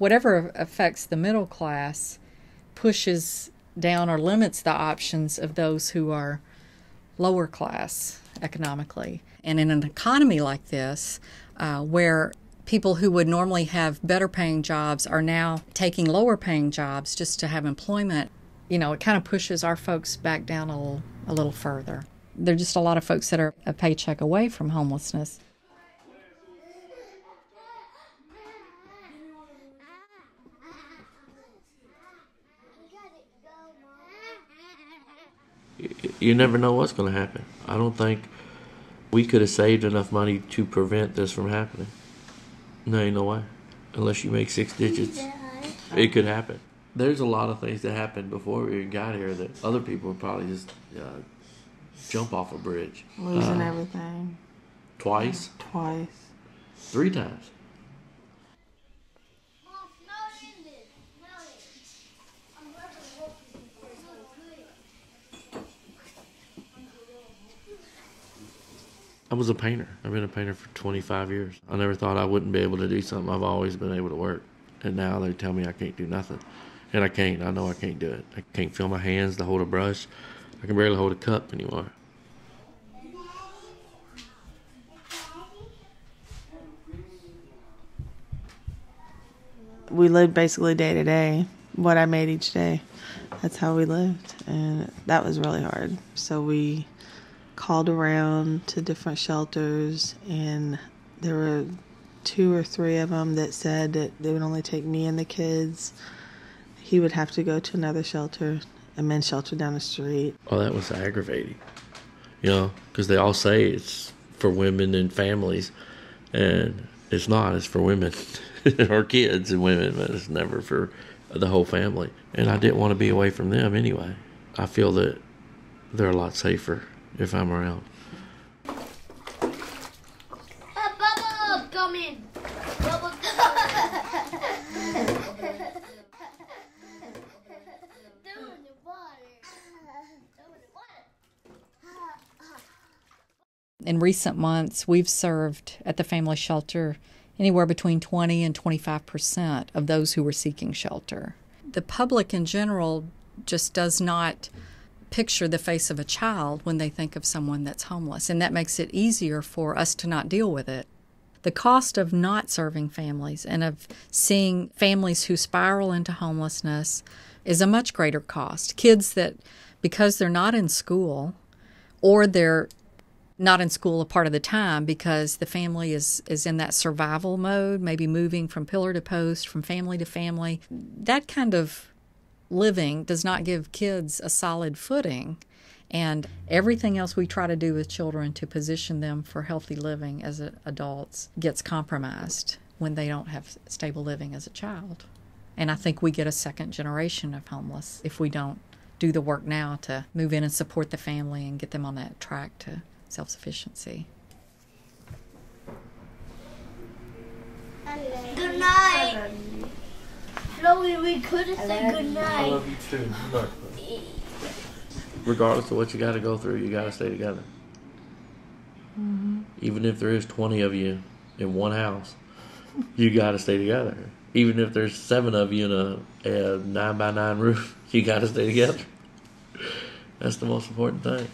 whatever affects the middle class pushes down or limits the options of those who are lower class economically. And in an economy like this, where people who would normally have better paying jobs are now taking lower paying jobs just to have employment, it kind of pushes our folks back down a little further. There are just a lot of folks that are a paycheck away from homelessness. You never know what's going to happen. I don't think we could have saved enough money to prevent this from happening. No, ain't no way. Unless you make 6 digits, it could happen. There's a lot of things that happened before we even got here that other people would probably just jump off a bridge. Losing everything. Twice? Twice. 3 times. I was a painter. I've been a painter for 25 years. I never thought I wouldn't be able to do something. I've always been able to work. And now they tell me I can't do nothing. And I can't. I know I can't do it. I can't feel my hands to hold a brush. I can barely hold a cup anymore. We lived basically day to day, what I made each day. That's how we lived. And that was really hard. So we called around to different shelters, and there were 2 or 3 of them that said that they would only take me and the kids. He would have to go to another shelter, a men's shelter down the street. Oh, that was aggravating, because they all say it's for women and families, and it's not. It's for women or kids and women, but it's never for the whole family. And I didn't want to be away from them anyway. I feel that they're a lot safer if I'm around. Bubba, come in. Bubba. In recent months, we've served at the family shelter anywhere between 20 and 25% of those who were seeking shelter. The public in general just does not picture the face of a child when they think of someone that's homeless, and that makes it easier for us to not deal with it. The cost of not serving families and of seeing families who spiral into homelessness is a much greater cost. Kids that, because they're not in school, or they're not in school a part of the time because the family is in that survival mode, maybe moving from pillar to post, from family to family, that kind of living does not give kids a solid footing, and everything else we try to do with children to position them for healthy living as adults gets compromised when they don't have stable living as a child. And I think we get a second generation of homeless if we don't do the work now to move in and support the family and get them on that track to self-sufficiency. Good night. Chloe, we could have said good night. I love you too. Look. Regardless of what you got to go through, you got to stay together. Mm-hmm. Even if there is 20 of you in one house, you got to stay together. Even if there's 7 of you in a 9x9 roof, you got to stay together. That's the most important thing.